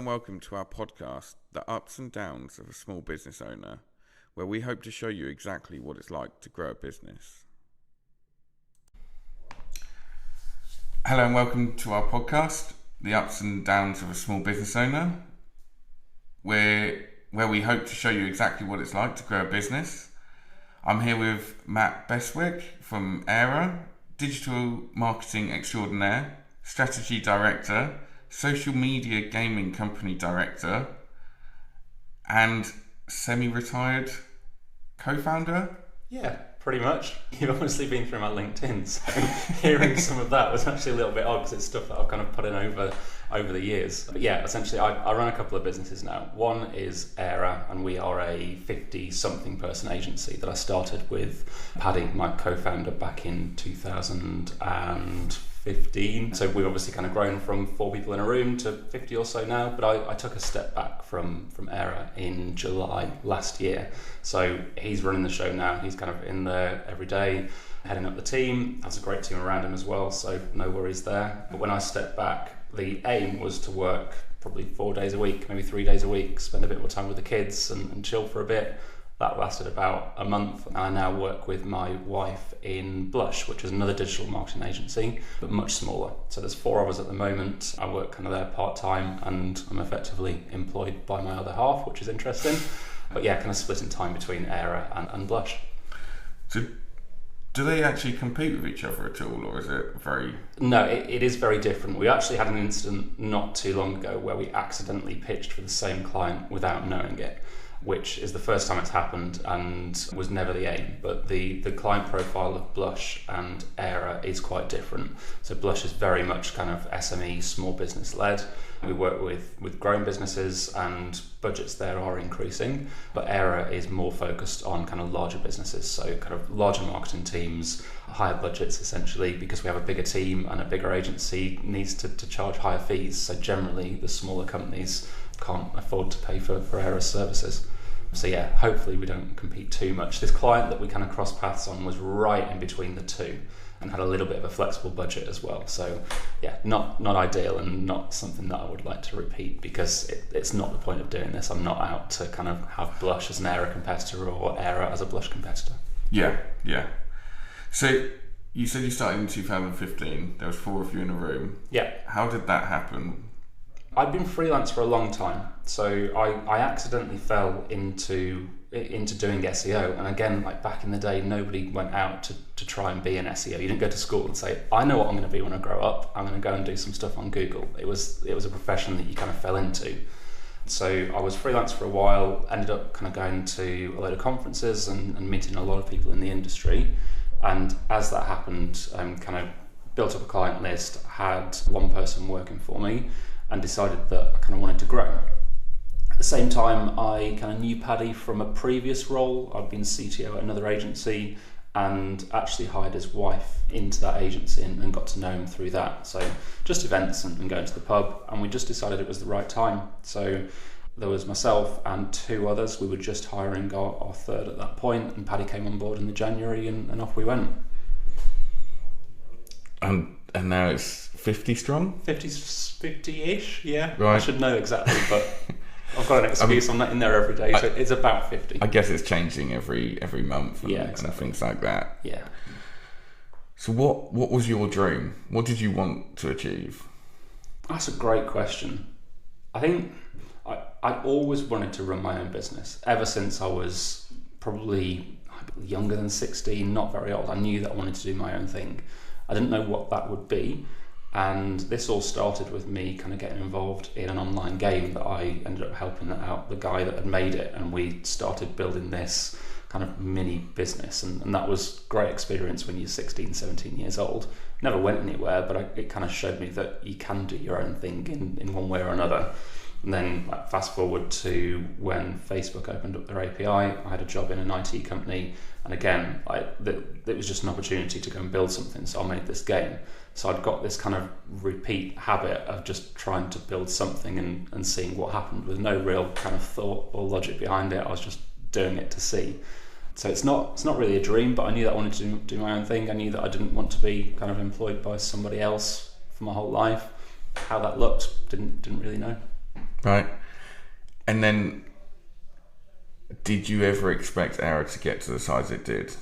and welcome to our podcast, The Ups and Downs of a Small Business Owner, where we hope to show you exactly what it's like to grow a business. Hello and welcome to our podcast, The Ups and Downs of a Small Business Owner, where we hope to show you exactly what it's like to grow a business. I'm here with Matt Beswick from AIRA, Digital Marketing Extraordinaire, Strategy Director, Social Media Gaming Company Director, and semi-retired co-founder? Yeah, pretty much. You've obviously been through my LinkedIn, so hearing some of that was actually a little bit odd because it's stuff that I've kind of put in over the years. But yeah, essentially I run a couple of businesses now. One is AIRA, and we are a 50-something person agency that I started with Paddy, my co-founder, back in 2015. So we've obviously kind of grown from 4 people in a room to 50 or so now, but I took a step back from AIRA in July last year. So he's running the show now. He's kind of in there every day, heading up the team. Has a great team around him as well, so no worries there. But when I stepped back, the aim was to work probably 4 days a week, maybe 3 days a week, spend a bit more time with the kids and chill for a bit. That lasted about a month, and I now work with my wife in Blush, which is another digital marketing agency, but much smaller. So there's 4 of us at the moment. I work kind of there part-time, and I'm effectively employed by my other half, which is interesting. But yeah, kind of splitting time between AIRA and Blush. So do they actually compete with each other at all, or is it very... No, it is very different. We actually had an incident not too long ago where we accidentally pitched for the same client without knowing it, which is the first time it's happened and was never the aim. But the client profile of Blush and AIRA is quite different. So Blush is very much kind of SME, small business led. We work with growing businesses and budgets there are increasing, but AIRA is more focused on kind of larger businesses, so kind of larger marketing teams, higher budgets essentially, because we have a bigger team and a bigger agency needs to charge higher fees. So generally the smaller companies can't afford to pay for AIRA's services. So yeah, hopefully we don't compete too much. This client that we kind of crossed paths on was right in between the two and had a little bit of a flexible budget as well. So yeah, not ideal and not something that I would like to repeat, because it's not the point of doing this. I'm not out to kind of have Blush as an AIRA competitor or AIRA as a Blush competitor. Yeah. So you said you started in 2015. There was 4 of you in a room. Yeah. How did that happen? I'd been freelance for a long time, so I accidentally fell into doing SEO. And again, like back in the day, nobody went out to try and be an SEO. You didn't go to school and say, I know what I'm going to be when I grow up. I'm going to go and do some stuff on Google. It was a profession that you kind of fell into. So I was freelance for a while, ended up kind of going to a load of conferences and meeting a lot of people in the industry. And as that happened, kind of built up a client list, had one person working for me, and decided that I kind of wanted to grow. At the same time, I kind of knew Paddy from a previous role. I'd been CTO at another agency and actually hired his wife into that agency and got to know him through that. So just events and going to the pub, and we just decided it was the right time. So there was myself and 2 others. We were just hiring our third at that point, and Paddy came on board in the January and off we went. And now it's 50 strong? 50-ish, yeah. Right. I should know exactly, but I've got an excuse. I'm not in there every day, so it's about 50. I guess it's changing every month and things like that. Yeah. So what was your dream? What did you want to achieve? That's a great question. I think I always wanted to run my own business. Ever since I was probably younger than 16, not very old, I knew that I wanted to do my own thing. I didn't know what that would be, and this all started with me kind of getting involved in an online game that I ended up helping out the guy that had made it, and we started building this kind of mini business, and that was great experience when you're 16, 17 years old. Never went anywhere, but it kind of showed me that you can do your own thing in one way or another. And then fast forward to when Facebook opened up their API, I had a job in an IT company, and again, it was just an opportunity to go and build something, so I made this game. So I'd got this kind of repeat habit of just trying to build something and seeing what happened with no real kind of thought or logic behind it. I was just doing it to see. So it's not really a dream, but I knew that I wanted to do my own thing. I knew that I didn't want to be kind of employed by somebody else for my whole life. How that looked, didn't really know. Right. And then, did you ever expect AIRA to get to the size it did?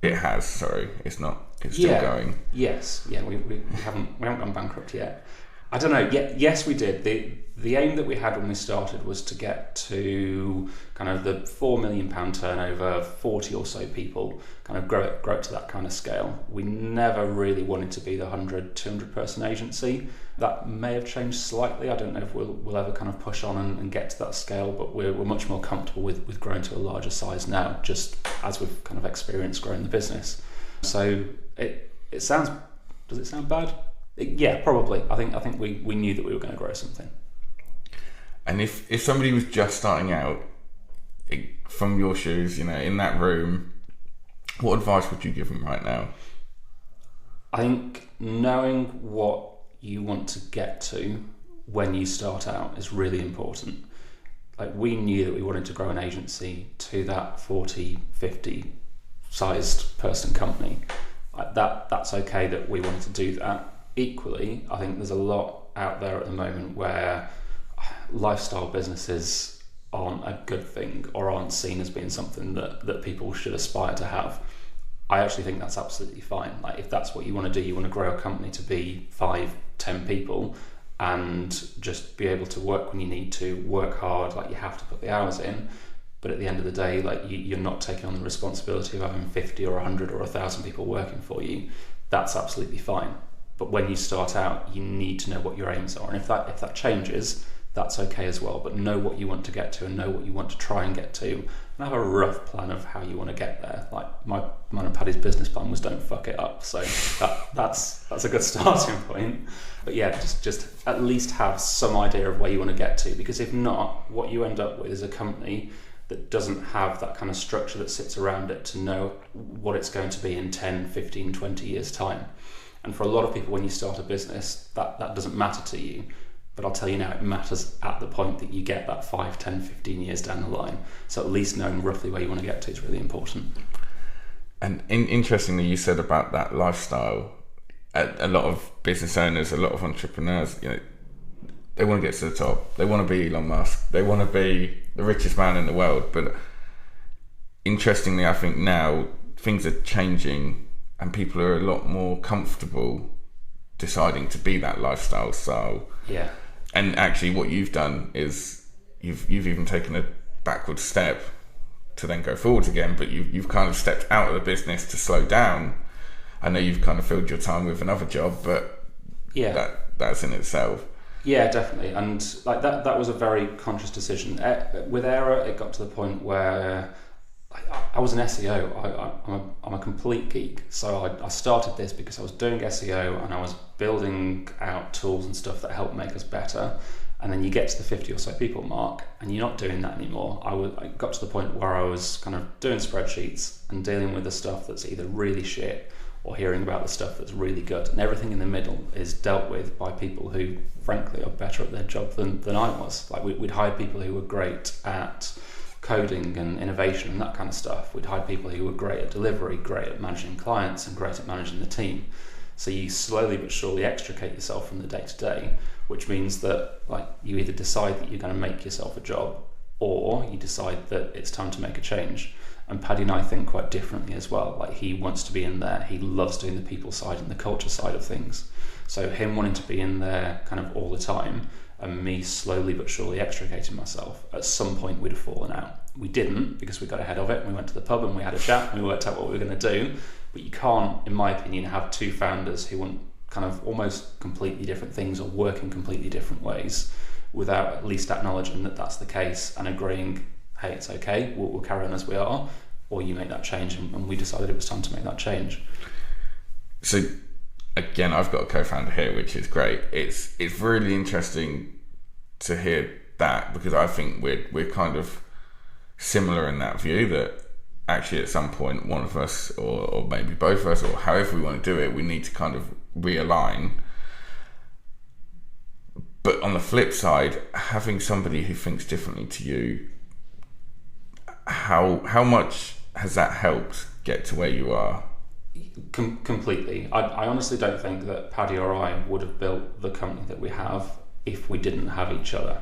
It has, sorry. It's not. It's still going. Yes. Yeah, we haven't gone bankrupt yet. I don't know. Yes, we did. The aim that we had when we started was to get to kind of the £4 million turnover, 40 or so people, kind of grow it to that kind of scale. We never really wanted to be the 100, 200 person agency. That may have changed slightly. I don't know if we'll ever kind of push on and get to that scale, but we're much more comfortable with growing to a larger size now, just as we've kind of experienced growing the business. So it sounds, does it sound bad? Yeah, probably. I think we knew that we were going to grow something. And if somebody was just starting out, from your shoes, in that room, what advice would you give them right now? I think knowing what you want to get to when you start out is really important. Like, we knew that we wanted to grow an agency to that 40, 50 sized person company. That's okay that we wanted to do that. Equally, I think there's a lot out there at the moment where lifestyle businesses aren't a good thing or aren't seen as being something that people should aspire to have. I actually think that's absolutely fine. Like, if that's what you want to do, you want to grow a company to be 5, 10 people and just be able to work when you need to, work hard, like you have to put the hours in, but at the end of the day, like you're not taking on the responsibility of having 50 or 100 or 1,000 people working for you. That's absolutely fine. But when you start out, you need to know what your aims are, and if that changes, that's okay as well. But know what you want to get to and know what you want to try and get to, and have a rough plan of how you want to get there. Like mine and Paddy's business plan was don't fuck it up. So that's a good starting point. But yeah, just at least have some idea of where you want to get to, because if not, what you end up with is a company that doesn't have that kind of structure that sits around it to know what it's going to be in 10, 15, 20 years time. And for a lot of people, when you start a business, that doesn't matter to you. But I'll tell you now, it matters at the point that you get that 5, 10, 15 years down the line. So at least knowing roughly where you want to get to is really important. And interestingly, you said about that lifestyle. A lot of business owners, a lot of entrepreneurs, they want to get to the top. They want to be Elon Musk. They want to be the richest man in the world. But interestingly, I think now things are changing and people are a lot more comfortable deciding to be that lifestyle style. Yeah. And actually what you've done is you've even taken a backward step to then go forwards again, but you've kind of stepped out of the business to slow down. I know you've kind of filled your time with another job, but yeah, that's in itself. Yeah, definitely. And like that was a very conscious decision. With AIRA, it got to the point where I was an SEO. I'm a complete geek. So I started this because I was doing SEO and I was building out tools and stuff that help make us better. And then you get to the 50 or so people mark and you're not doing that anymore. I got to the point where I was kind of doing spreadsheets and dealing with the stuff that's either really shit or hearing about the stuff that's really good. And everything in the middle is dealt with by people who, frankly, are better at their job than I was. Like we'd hire people who were great at coding and innovation and that kind of stuff. We'd hire people who were great at delivery, great at managing clients and great at managing the team. So you slowly but surely extricate yourself from the day-to-day, which means that like you either decide that you're going to make yourself a job or you decide that it's time to make a change. And Paddy and I think quite differently as well. Like he wants to be in there. He loves doing the people side and the culture side of things. So him wanting to be in there kind of all the time and me slowly but surely extricating myself, at some point we'd have fallen out. We didn't, because we got ahead of it. We went to the pub and we had a chat and we worked out what we were going to do. But you can't, in my opinion, have two founders who want kind of almost completely different things or work in completely different ways without at least acknowledging that that's the case and agreeing, hey, it's okay, we'll carry on as we are, or you make that change. And we decided it was time to make that change. So again, I've got a co-founder here, which is great. It's really interesting to hear that, because I think we're kind of similar in that view, that actually at some point one of us or maybe both of us, or however we want to do it, we need to kind of realign. But on the flip side, having somebody who thinks differently to you, how much has that helped get to where you are? Completely. I honestly don't think that Paddy or I would have built the company that we have if we didn't have each other.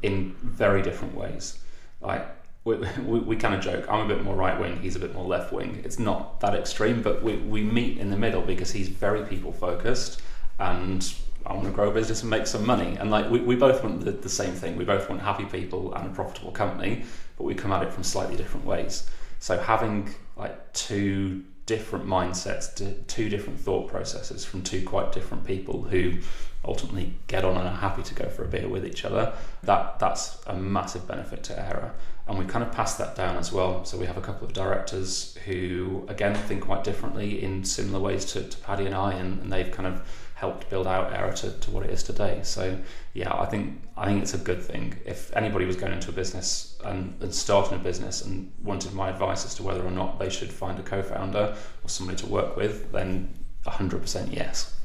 in very different ways. Like we kind of joke, I'm a bit more right wing, he's a bit more left wing. It's not that extreme, but we meet in the middle because he's very people focused, and I want to grow a business and make some money. And like we both want the same thing. We both want happy people and a profitable company, but we come at it from slightly different ways. So having like two different mindsets, two different thought processes from two quite different people who ultimately get on and are happy to go for a beer with each other, that's a massive benefit to AIRA. And we've kind of passed that down as well. So we have a couple of directors who, again, think quite differently in similar ways to Paddy and I, and they've kind of helped build out AIRA to what it is today. So yeah, I think it's a good thing. If anybody was going into a business and starting a business and wanted my advice as to whether or not they should find a co-founder or somebody to work with, then 100% yes.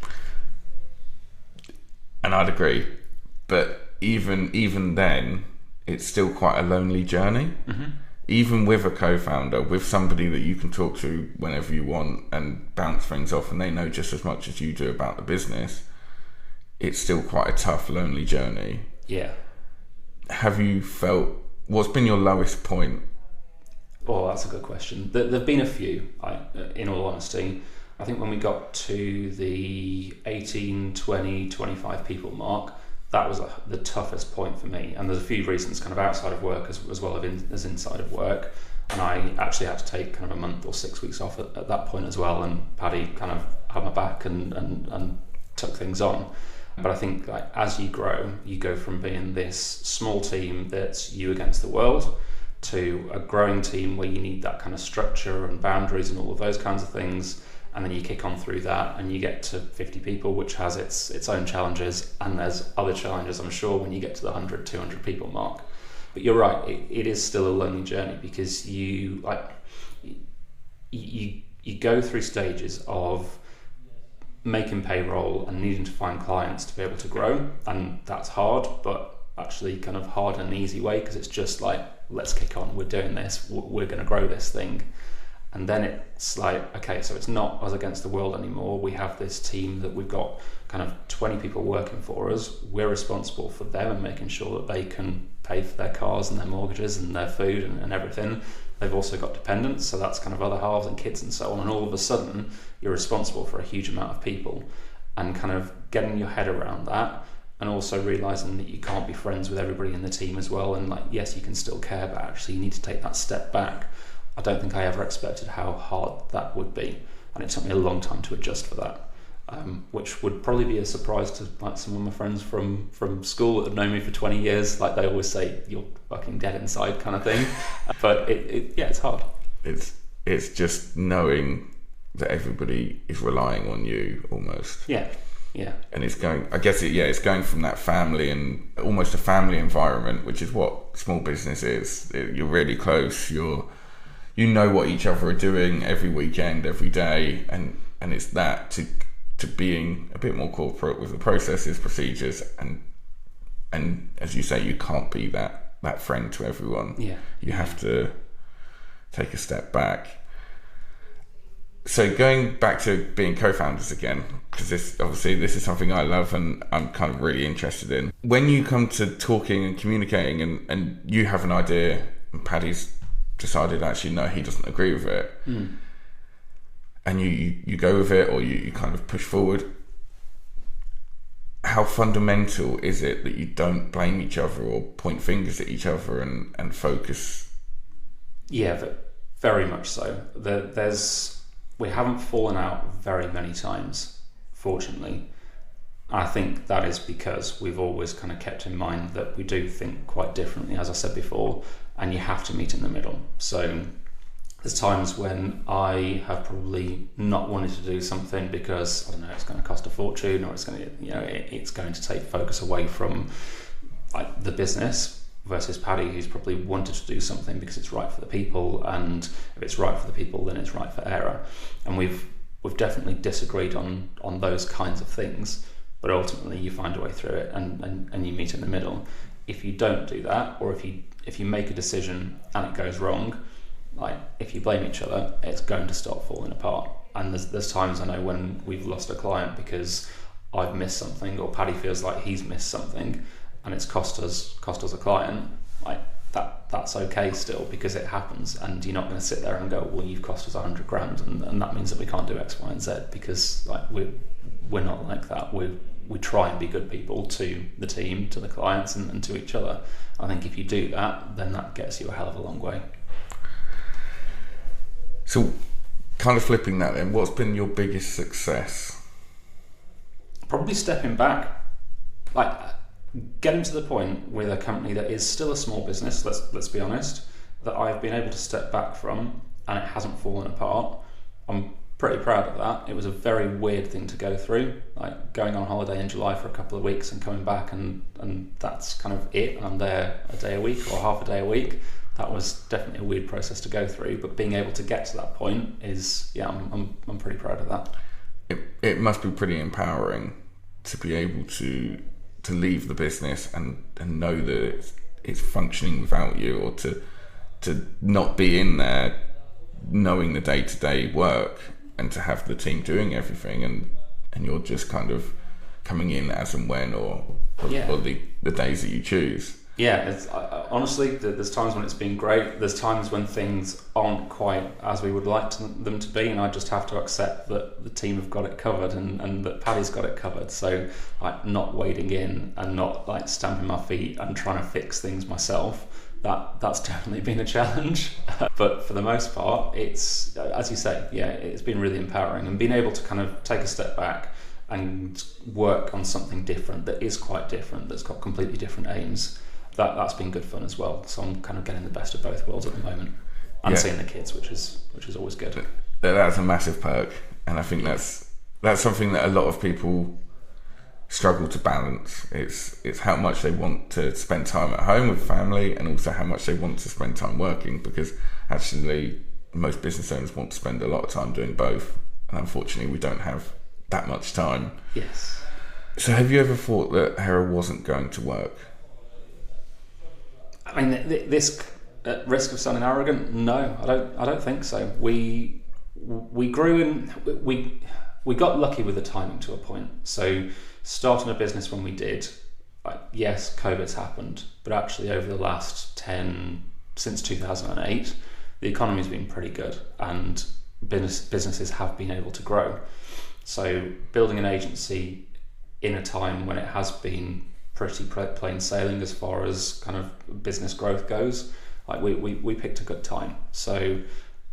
And I'd agree, but even then, it's still quite a lonely journey. Mm-hmm. Even with a co-founder, with somebody that you can talk to whenever you want and bounce things off, and they know just as much as you do about the business, it's still quite a tough, lonely journey. Yeah. Have you felt, what's been your lowest point? Oh, that's a good question. There've been a few, in all honesty. I think when we got to the 18, 20, 25 people mark, that was the toughest point for me. And there's a few reasons kind of outside of work as well as inside of work. And I actually had to take kind of a month or 6 weeks off at that point as well. And Paddy kind of had my back and took things on. But I think like as you grow, you go from being this small team that's you against the world to a growing team where you need that kind of structure and boundaries and all of those kinds of things. And then you kick on through that and you get to 50 people, which has its own challenges. And there's other challenges, I'm sure, when you get to the 100, 200 people mark. But you're right, it is still a lonely journey because you go through stages of making payroll and needing to find clients to be able to grow. And that's hard, but actually kind of hard in an easy way because it's just like, let's kick on, we're doing this, we're going to grow this thing. And then it's like, okay, so it's not us against the world anymore. We have this team that we've got kind of 20 people working for us. We're responsible for them and making sure that they can pay for their cars and their mortgages and their food and everything. They've also got dependents, so that's kind of other halves and kids and so on. And all of a sudden, you're responsible for a huge amount of people. And kind of getting your head around that and also realising that you can't be friends with everybody in the team as well. And like, yes, you can still care, but actually you need to take that step back. I don't think I ever expected how hard that would be, and it took me a long time to adjust for that, which would probably be a surprise to like some of my friends from school that have known me for 20 years. Like they always say, "You're fucking dead inside," kind of thing. But it's hard. It's just knowing that everybody is relying on you almost. Yeah. And it's going. I guess it's going from that family and almost a family environment, which is what small business is. You're really close. You know what each other are doing every weekend, every day, and it's that to being a bit more corporate with the processes, procedures, and as you say, you can't be that friend to everyone. Yeah. You have to take a step back. So going back to being co-founders again, because this is something I love and I'm kind of really interested in. When you come to talking and communicating and you have an idea and Paddy's decided actually no, he doesn't agree with it, and you go with it or you kind of push forward, how fundamental is it that you don't blame each other or point fingers at each other and focus? Yeah, very much so. We haven't fallen out very many times, fortunately. I think that is because we've always kind of kept in mind that we do think quite differently, as I said before, and you have to meet in the middle. So there's times when I have probably not wanted to do something because, I don't know, it's going to cost a fortune or it's going to take focus away from like the business, versus Paddy, who's probably wanted to do something because it's right for the people, and if it's right for the people, then it's right for AIRA. And we've definitely disagreed on those kinds of things, but ultimately you find a way through it and you meet in the middle. If you don't do that, or if you make a decision and it goes wrong, like if you blame each other, it's going to start falling apart. And there's times I know when we've lost a client because I've missed something or Paddy feels like he's missed something, and it's cost us a client, like that's okay still, because it happens, and you're not going to sit there and go, well, you've cost us 100 grand and that means that we can't do X, Y and Z, because like we're not like that. We try and be good people to the team, to the clients, and to each other. I think if you do that, then that gets you a hell of a long way. So kind of flipping that then, what's been your biggest success? Probably stepping back, like getting to the point with a company that is still a small business, let's be honest, that I've been able to step back from and it hasn't fallen apart. I'm pretty proud of that. It was a very weird thing to go through, like going on holiday in July for a couple of weeks and coming back and that's kind of it. I'm there a day a week or half a day a week. That was definitely a weird process to go through, but being able to get to that point is, yeah, I'm pretty proud of that. It must be pretty empowering to be able to leave the business and know that it's functioning without you, or to not be in there knowing the day-to-day work, and to have the team doing everything, and you're just kind of coming in as and when, or the days that you choose. Yeah, it's, honestly, there's times when it's been great. There's times when things aren't quite as we would like them to be, and I just have to accept that the team have got it covered, and that Paddy's got it covered. So, like, not wading in and not like stamping my feet and trying to fix things myself. That's definitely been a challenge. But for the most part, it's, as you say, yeah, it's been really empowering, and being able to kind of take a step back and work on something different that is quite different, that's got completely different aims. That's been good fun as well. So I'm kind of getting the best of both worlds at the moment, and seeing the kids, which is always good. That's a massive perk, and I think that's something that a lot of people struggle to balance. It's how much they want to spend time at home with family, and also how much they want to spend time working, because actually most business owners want to spend a lot of time doing both, and unfortunately we don't have that much time. Yes. So have you ever thought that AIRA wasn't going to work? I mean, this at risk of sounding arrogant, no, I don't think so. We grew and we got lucky with the timing to a point. So starting a business when we did, like, yes, COVID's happened, but actually over the last since 2008, the economy's been pretty good, and businesses have been able to grow. So building an agency in a time when it has been pretty plain sailing as far as kind of business growth goes, like we picked a good time. So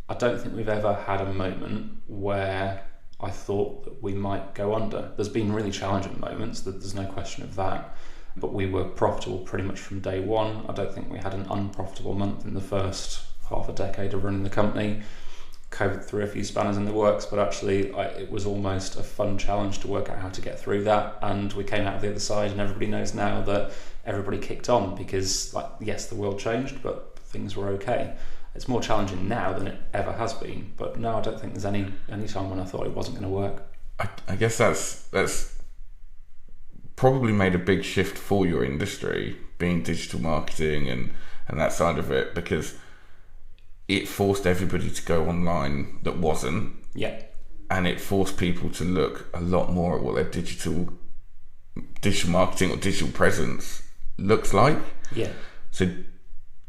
I don't think we've ever had a moment where I thought that we might go under. There's been really challenging moments, there's no question of that, but we were profitable pretty much from day one. I don't think we had an unprofitable month in the first half a decade of running the company. COVID threw a few spanners in the works, but actually it was almost a fun challenge to work out how to get through that, and we came out of the other side, and everybody knows now that everybody kicked on, because, like, yes, the world changed, but things were okay. It's more challenging now than it ever has been, but no, I don't think there's any time when I thought it wasn't going to work. I guess that's probably made a big shift for your industry, being digital marketing and that side of it, because it forced everybody to go online that wasn't. Yeah. And it forced people to look a lot more at what their digital marketing or digital presence looks like. Yeah. So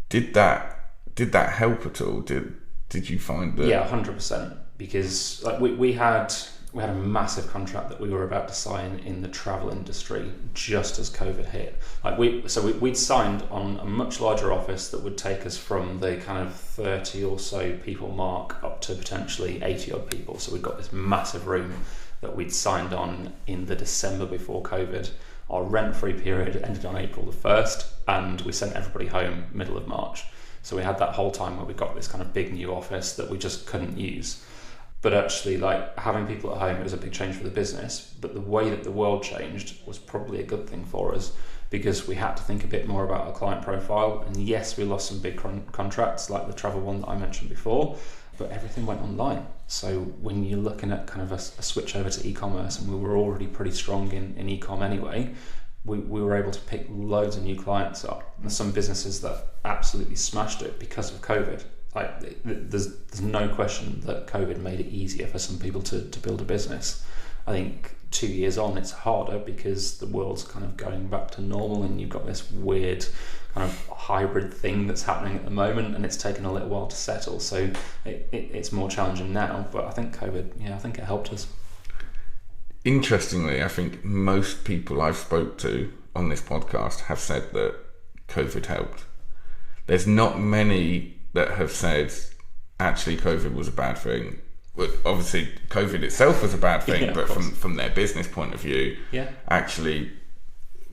did that help at all? Did you find that? Yeah, 100%. Because like we had a massive contract that we were about to sign in the travel industry just as COVID hit. Like we'd signed on a much larger office that would take us from the kind of 30 or so people mark up to potentially 80 odd people. So we'd got this massive room that we'd signed on in the December before COVID. Our rent-free period ended on April the 1st, and we sent everybody home middle of March. So we had that whole time where we got this kind of big new office that we just couldn't use. But actually, like, having people at home, it was a big change for the business. But the way that the world changed was probably a good thing for us, because we had to think a bit more about our client profile. And yes, we lost some big contracts, like the travel one that I mentioned before, but everything went online. So when you're looking at kind of a switch over to e-commerce, and we were already pretty strong in e-com anyway, we were able to pick loads of new clients up. And some businesses that absolutely smashed it because of COVID. Like, there's no question that COVID made it easier for some people to build a business. I think 2 years on, it's harder because the world's kind of going back to normal, and you've got this weird kind of hybrid thing that's happening at the moment, and it's taken a little while to settle. So it's more challenging now. But I think COVID, I think it helped us. Interestingly, I think most people I've spoke to on this podcast have said that COVID helped. There's not many that have said actually COVID was a bad thing. Well, obviously COVID itself was a bad thing, but from their business point of view, actually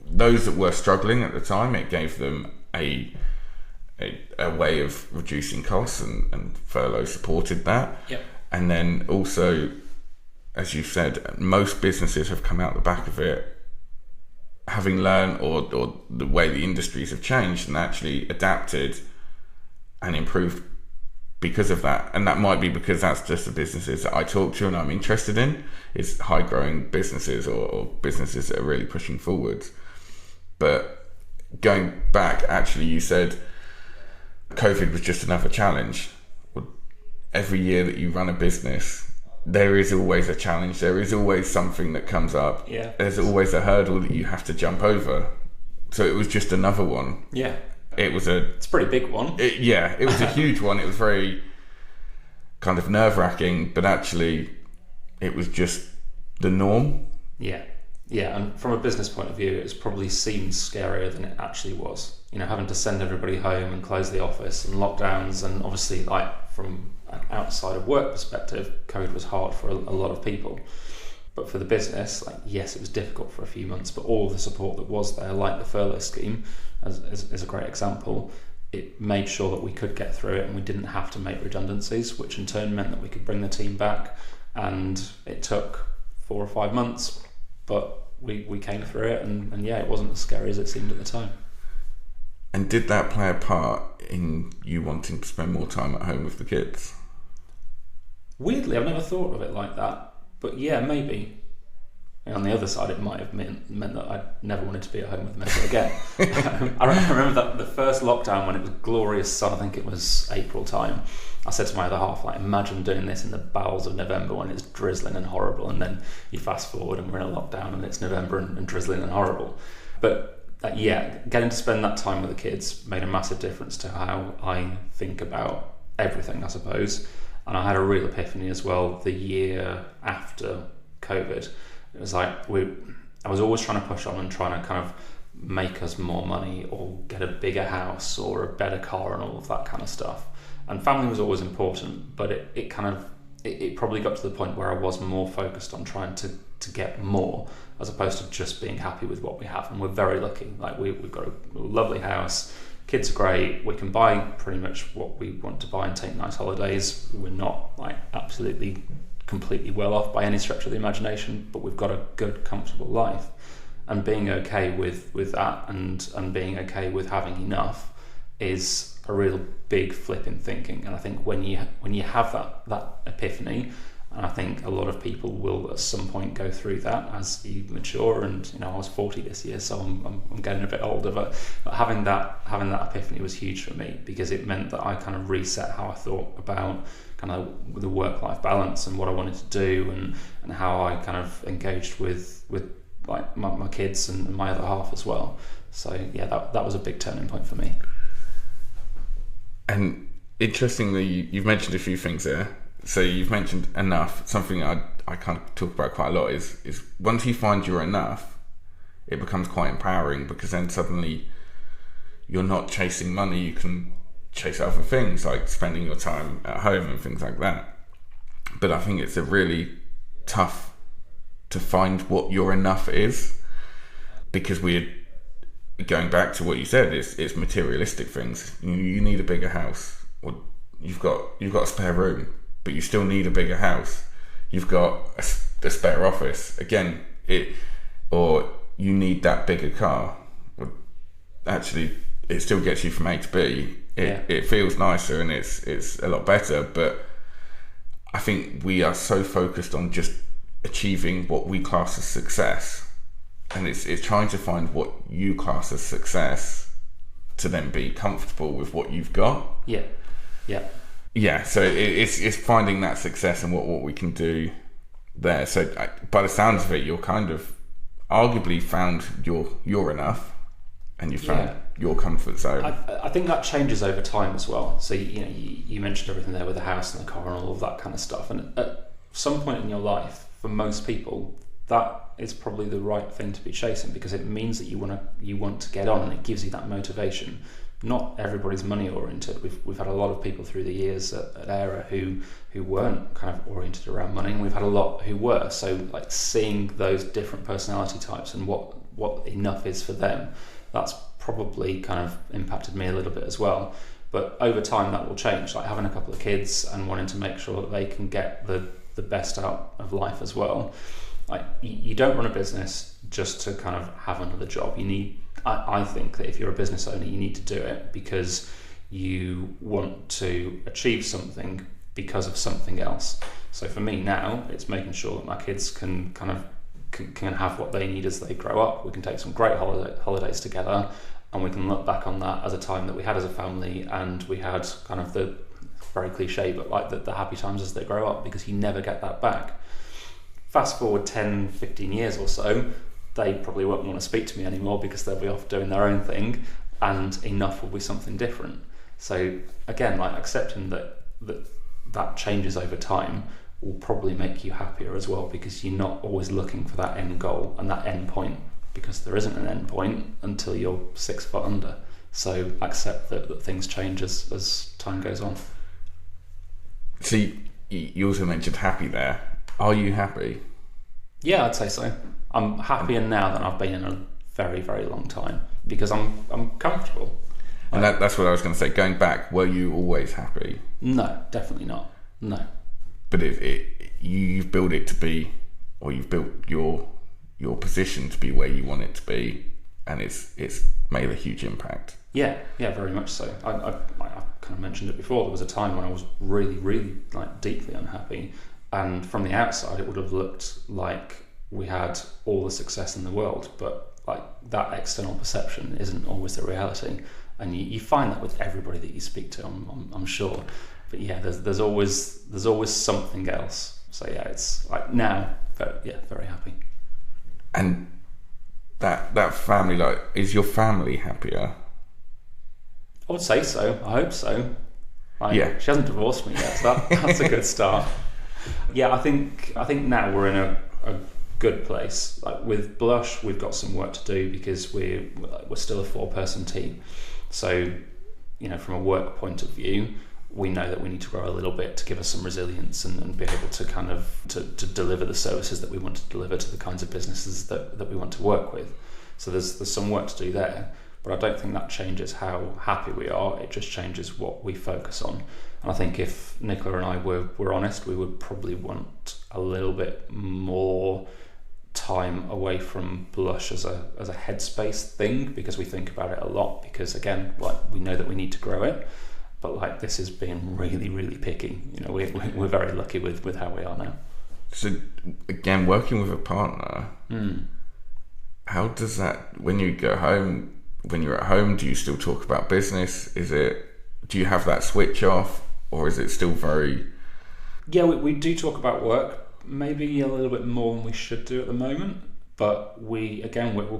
those that were struggling at the time, it gave them a way of reducing costs, and furlough supported that. And then also, as you said, most businesses have come out the back of it having learned, or the way the industries have changed, and actually adapted and improved because of that. And that might be because that's just the businesses that I talk to and I'm interested in, is high growing businesses or businesses that are really pushing forwards. But going back, actually, you said COVID was just another challenge. Well, every year that you run a business, there is always a challenge. There is always something that comes up. There's always a hurdle that you have to jump over. So it was just another one. It's a pretty big one. It was a huge one. It was very kind of nerve-wracking, but actually it was just the norm. And from a business point of view, it's probably seemed scarier than it actually was. Having to send everybody home and close the office and lockdowns, and obviously, like, from an outside of work perspective, COVID was hard for a lot of people. But for the business, yes, it was difficult for a few months, but all of the support that was there, like the furlough scheme, as a great example, it made sure that we could get through it, and we didn't have to make redundancies, which in turn meant that we could bring the team back. And it took 4 or 5 months, but we came through it, and it wasn't as scary as it seemed at the time. And did that play a part in you wanting to spend more time at home with the kids? Weirdly, I've never thought of it like that, but maybe. And on the other side, it might have meant that I never wanted to be at home with them ever again. I remember that the first lockdown, when it was glorious sun, I think it was April time, I said to my other half, imagine doing this in the bowels of November when it's drizzling and horrible, and then you fast forward and we're in a lockdown and it's November and drizzling and horrible. But getting to spend that time with the kids made a massive difference to how I think about everything, I suppose. And I had a real epiphany as well the year after COVID. It was I was always trying to push on and trying to kind of make us more money, or get a bigger house or a better car and all of that kind of stuff. And family was always important, but it probably got to the point where I was more focused on trying to get more, as opposed to just being happy with what we have. And we're very lucky. We've got a lovely house, kids are great, we can buy pretty much what we want to buy and take nice holidays. We're not absolutely completely well off by any stretch of the imagination, but we've got a good, comfortable life. And being okay with that, and being okay with having enough, is a real big flip in thinking. And I think when you have that epiphany, and I think a lot of people will at some point go through that as you mature. And I was 40 this year, so I'm getting a bit older. But having that epiphany was huge for me, because it meant that I kind of reset how I thought about kind of the work-life balance and what I wanted to do, and how I kind of engaged with my kids and my other half as well. So that was a big turning point for me. And interestingly, you've mentioned a few things there. So you've mentioned enough. Something I kind of talk about quite a lot is once you find you're enough, it becomes quite empowering, because then suddenly you're not chasing money. You can chase other things, like spending your time at home and things like that. But I think it's a really tough to find what your enough is, because we're going back to what you said. It's materialistic things. You need a bigger house, or you've got a spare room, but you still need a bigger house. You've got a spare office again, or you need that bigger car. Well, actually, it still gets you from A to B. It feels nicer and it's a lot better, but I think we are so focused on just achieving what we class as success, and it's trying to find what you class as success to then be comfortable with what you've got. So it's finding that success and what we can do there. So by the sounds of it, you're kind of arguably found you're enough, and you found your comfort zone. I think that changes over time as well. So you mentioned everything there with the house and the car and all of that kind of stuff. And at some point in your life, for most people, that is probably the right thing to be chasing, because it means that you want to get on, and it gives you that motivation. Not everybody's money oriented. We've had a lot of people through the years at AIRA who weren't kind of oriented around money, and we've had a lot who were. So like seeing those different personality types and what enough is for them, that's probably kind of impacted me a little bit as well. But over time that will change, like having a couple of kids and wanting to make sure that they can get the best out of life as well. Like you don't run a business just to kind of have another job. I think that if you're a business owner, you need to do it because you want to achieve something because of something else. So for me now, it's making sure that my kids can have what they need as they grow up. We can take some great holidays together, and we can look back on that as a time that we had as a family, and we had kind of the very cliche, but like the happy times as they grow up, because you never get that back. Fast forward 10, 15 years or so, they probably won't want to speak to me anymore because they'll be off doing their own thing, and enough will be something different. So again, like accepting that changes over time will probably make you happier as well, because you're not always looking for that end goal and that end point, because there isn't an end point until you're 6 foot under. So accept that things change as time goes on. So you also mentioned happy there. Are you happy? Yeah, I'd say so. I'm happier now than I've been in a very, very long time, because I'm comfortable. And that's what I was going to say. Going back, were you always happy? No, definitely not. No. But you've built it to be, or you've built your position to be where you want it to be, and it's made a huge impact. Yeah, very much so. I kind of mentioned it before. There was a time when I was really, really like deeply unhappy, and from the outside, it would have looked like we had all the success in the world, but like that external perception isn't always the reality, and you find that with everybody that you speak to, I'm sure. But yeah, there's always something else. So yeah, it's like now, very happy. And that family, like, is your family happier? I would say so. I hope so. Yeah. She hasn't divorced me yet, so that's a good start. Yeah, I think now we're in a good place. Like with Blush, we've got some work to do because we're still a 4-person team. So, from a work point of view, we know that we need to grow a little bit to give us some resilience and be able to kind of to deliver the services that we want to deliver to the kinds of businesses that we want to work with. So there's some work to do there, but I don't think that changes how happy we are. It just changes what we focus on. And I think if Nicola and I were honest, we would probably want a little bit more time away from Blush as a headspace thing, because we think about it a lot, because again, like, we know that we need to grow it, but like this is being really, really picky. We're very lucky with how we are now. So again, working with a partner, how does that, when you go home, when you're at home, do you still talk about business? Do you have that switch off, or is it still very... Yeah, we do talk about work, maybe a little bit more than we should do at the moment, but we're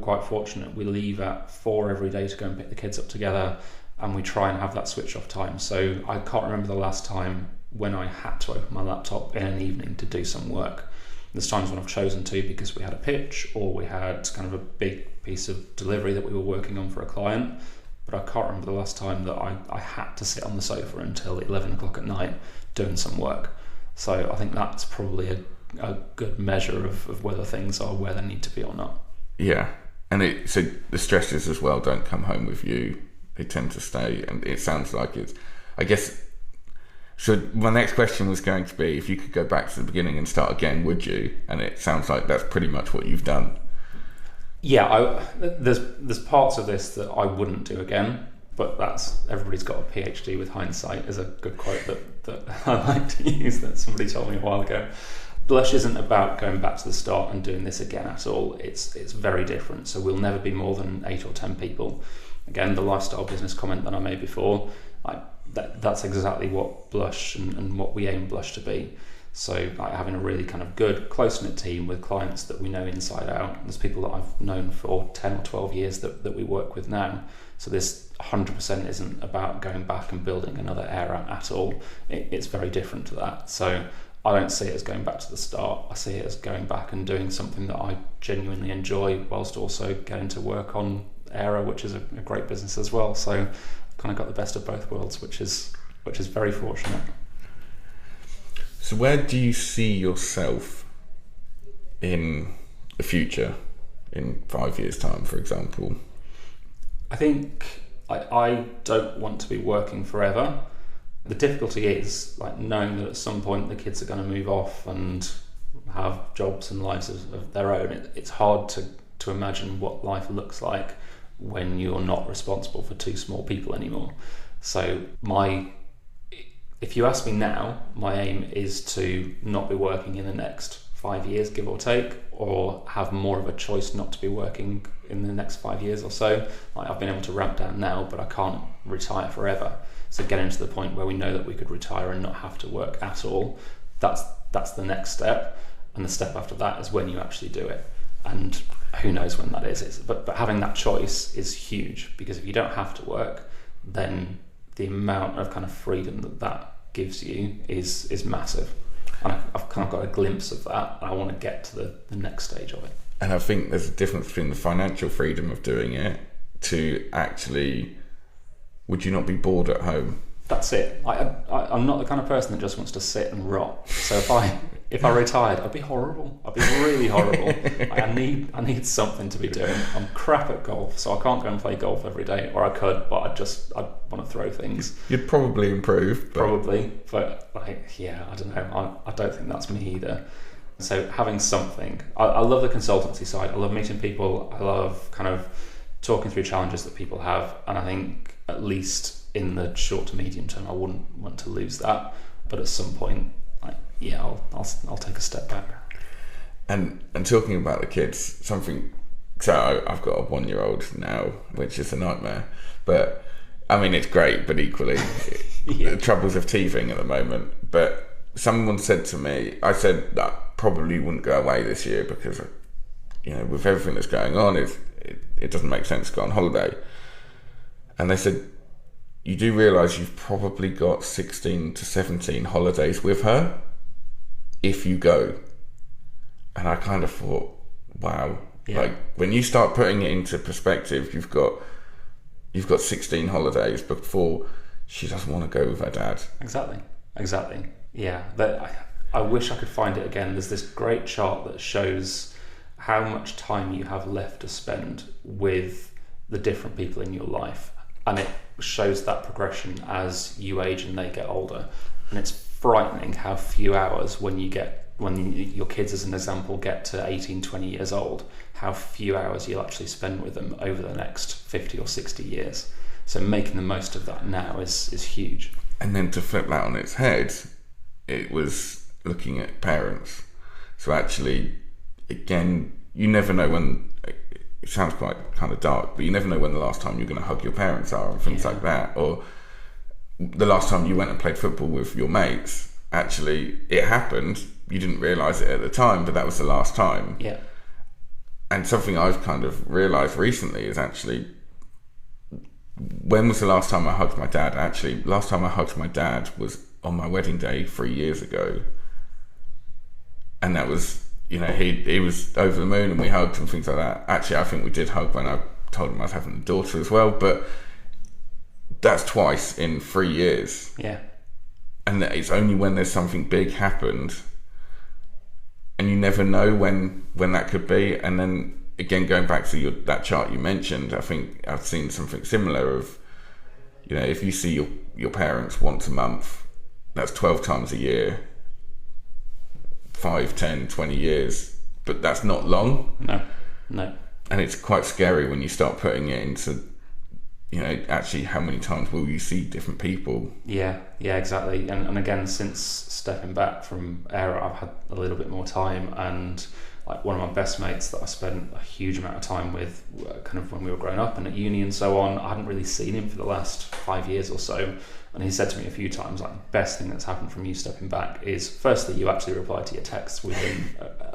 quite fortunate. We leave at 4 every day to go and pick the kids up together, and we try and have that switch off time. So I can't remember the last time when I had to open my laptop in an evening to do some work. There's times when I've chosen to because we had a pitch or we had kind of a big piece of delivery that we were working on for a client, but I can't remember the last time that I had to sit on the sofa until 11 o'clock at night doing some work. So I think that's probably a good measure of whether things are where they need to be or not. Yeah, and so the stresses as well don't come home with you. They tend to stay, and it sounds like it's, I guess. So my next question was going to be, if you could go back to the beginning and start again, would you? And it sounds like that's pretty much what you've done. Yeah, there's parts of this that I wouldn't do again, but everybody's got a PhD with hindsight is a good quote that I like to use, that somebody told me a while ago. Blush isn't about going back to the start and doing this again at all. It's very different. So we'll never be more than 8 or 10 people. Again, the lifestyle business comment that I made before, that's exactly what Blush and what we aim Blush to be. So like having a really kind of good, close-knit team with clients that we know inside out. There's people that I've known for 10 or 12 years that we work with now. So this 100% isn't about going back and building another AIRA at all. It's very different to that. So I don't see it as going back to the start. I see it as going back and doing something that I genuinely enjoy, whilst also getting to work on AIRA, which is a great business as well. So kind of got the best of both worlds, which is very fortunate. So where do you see yourself in the future, in 5 years' time, for example? I think I don't want to be working forever. The difficulty is like knowing that at some point the kids are going to move off and have jobs and lives of their own. It's hard to imagine what life looks like when you're not responsible for two small people anymore. So if you ask me now, my aim is to not be working in the next 5 years, give or take, or have more of a choice not to be working in the next 5 years or so. Like I've been able to ramp down now, but I can't retire forever. So getting to the point where we know that we could retire and not have to work at all, that's the next step. And the step after that is when you actually do it. And who knows when that is. But having that choice is huge, because if you don't have to work, then the amount of kind of freedom that gives you is massive. And I've kind of got a glimpse of that, and I want to get to the next stage of it. And I think there's a difference between the financial freedom of doing it to actually, would you not be bored at home? That's it. I'm not the kind of person that just wants to sit and rot. So if I retired, I'd be horrible. I'd be really horrible. I need something to be doing. I'm crap at golf, so I can't go and play golf every day, or I could, but I'd want to throw things. You'd probably improve. Probably, but I don't know. I don't think that's me either. So having something, I love the consultancy side. I love meeting people. I love kind of talking through challenges that people have, and I think at least in the short to medium term, I wouldn't want to lose that. But at some point, I'll take a step back. And talking about the kids, so I've got a 1-year-old now, which is a nightmare. But I mean, it's great, but equally, the troubles of teething at the moment. But someone said to me, I said that probably wouldn't go away this year because, with everything that's going on, it doesn't make sense to go on holiday. And they said, you do realise you've probably got 16 to 17 holidays with her if you go. And I kind of thought, wow. Yeah. Like when you start putting it into perspective, you've got 16 holidays before she doesn't want to go with her dad. Exactly. Yeah, I wish I could find it again. There's this great chart that shows how much time you have left to spend with the different people in your life. And it shows that progression as you age and they get older. And it's frightening how few hours when your kids, as an example, get to 18, 20 years old, how few hours you'll actually spend with them over the next 50 or 60 years. So making the most of that now is huge. And then to flip that on its head, it was looking at parents. So actually, again, you never know when. It sounds quite kind of dark, but you never know when the last time you're going to hug your parents are and things like that. Or the last time you went and played football with your mates. Actually, it happened. You didn't realise it at the time, but that was the last time. Yeah. And something I've kind of realised recently is actually, when was the last time I hugged my dad? Actually, last time I hugged my dad was on my wedding day 3 years ago. And that was, he was over the moon and we hugged and things like that. Actually, I think we did hug when I told him I was having a daughter as well, but that's twice in 3 years. Yeah. And it's only when there's something big happened, and you never know when that could be. And then again, going back to that chart you mentioned, I think I've seen something similar of, if you see your parents once a month, that's 12 times a year, 5, 10, 20 years, but that's not long. No. And it's quite scary when you start putting it into, actually how many times will you see different people? Yeah, exactly. And again, since stepping back from AIRA, I've had a little bit more time, and like one of my best mates that I spent a huge amount of time with kind of when we were growing up and at uni and so on, I hadn't really seen him for the last 5 years or so. And he said to me a few times, like, the best thing that's happened from you stepping back is, firstly, you actually reply to your texts within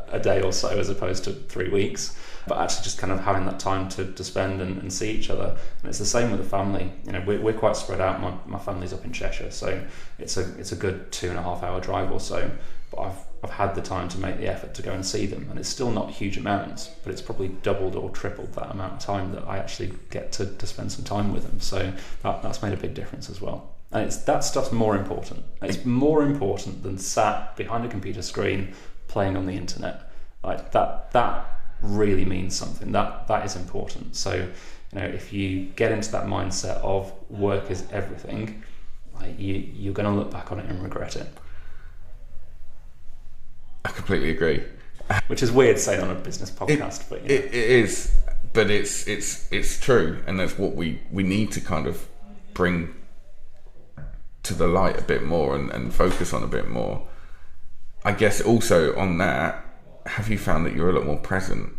a day or so, as opposed to 3 weeks, but actually just kind of having that time to spend and see each other. And it's the same with the family. You know, we're quite spread out. My family's up in Cheshire, so it's a good 2.5 hour drive or so. But I've had the time to make the effort to go and see them, and it's still not huge amounts, but it's probably doubled or tripled that amount of time that I actually get to spend some time with them. So that's made a big difference as well. And that stuff's more important. It's more important than sat behind a computer screen playing on the internet. Like that really means something. That is important. So, you know, if you get into that mindset of work is everything, like you're going to look back on it and regret it. I completely agree. Which is weird saying on a business podcast, but it is, but it's true, and that's what we need to kind of bring to the light a bit more and focus on a bit more. I guess also on that, have you found that you're a lot more present?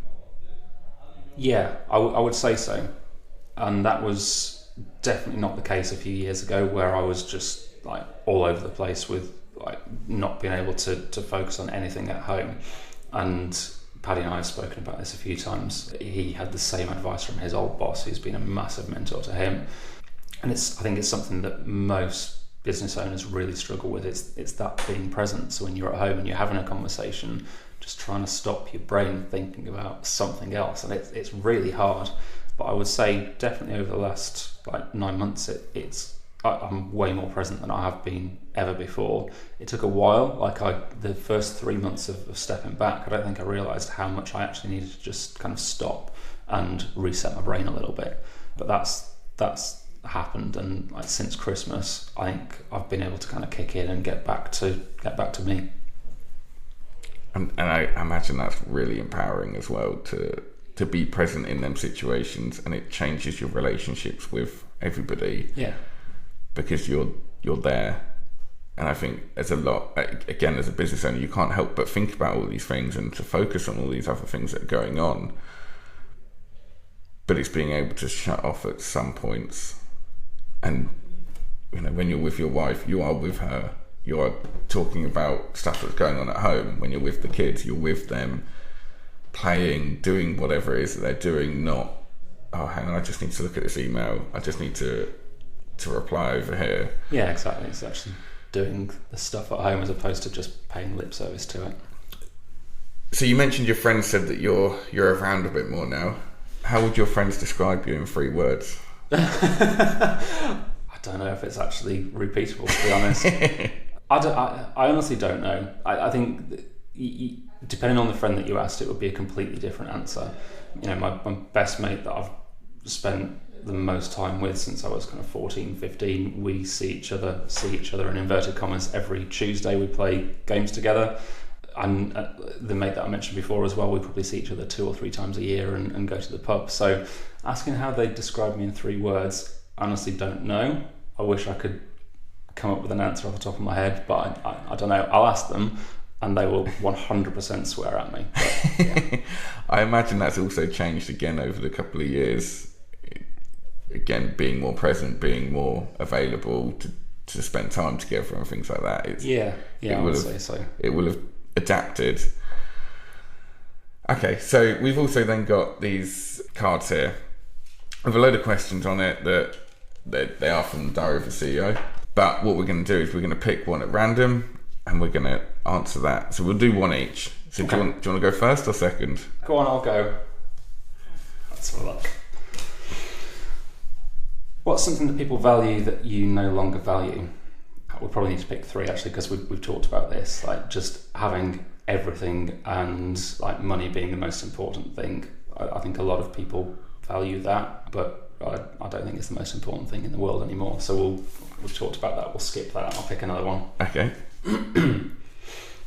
Yeah, I would say so, and that was definitely not the case a few years ago, where I was just like all over the place with like not being able to focus on anything at home. And Paddy and I have spoken about this a few times. He had the same advice from his old boss, who's been a massive mentor to him. And I think it's something that most business owners really struggle with. It's that being present. So when you're at home and you're having a conversation, just trying to stop your brain thinking about something else. And it's really hard. But I would say definitely over the last like 9 months, I'm way more present than I have been ever before. It took a while. The first 3 months of stepping back, I don't think I realised how much I actually needed to just kind of stop and reset my brain a little bit. But that's happened, and like since Christmas, I think I've been able to kind of kick in and get back to me. And I imagine that's really empowering as well to be present in them situations, and it changes your relationships with everybody. Yeah. Because you're there. And I think there's a lot, again, as a business owner, you can't help but think about all these things and to focus on all these other things that are going on. But it's being able to shut off at some points. And, you know, when you're with your wife, you are with her. You are talking about stuff that's going on at home. When you're with the kids, you're with them, playing, doing whatever it is that they're doing, not, oh, hang on, I just need to look at this email. I just need to reply over here. Yeah, exactly. It's actually doing the stuff at home as opposed to just paying lip service to it. So you mentioned your friends said that you're around a bit more now. How would your friends describe you in 3 words? I don't know if it's actually repeatable, to be honest. I honestly don't know. I think depending on the friend that you asked, it would be a completely different answer. You know, my best mate that I've spent the most time with since I was kind of 14, 15, we see each other in inverted commas every Tuesday. We play games together, and the mate that I mentioned before as well, we probably see each other 2 or 3 times a year and go to the pub. So asking how they describe me in 3 words, I honestly don't know. I wish I could come up with an answer off the top of my head, but I don't know. I'll ask them and they will 100% swear at me. But, yeah. I imagine that's also changed again over the couple of years. Again, being more present, being more available to spend time together and things like that. I would say so. It will have adapted. Okay, so we've also then got these cards here with a load of questions on it that they are from the Diary of a CEO. But what we're going to do is we're going to pick one at random and we're going to answer that. So we'll do one each. So okay. Do you want to go first or second? Go on, I'll go. Let's have a look. What's something that people value that you no longer value? We'll probably need to pick 3 actually, because we've talked about this, like just having everything and like money being the most important thing. I think a lot of people value that, but I don't think it's the most important thing in the world anymore. So we've talked about that. We'll skip that. I'll pick another one. Okay.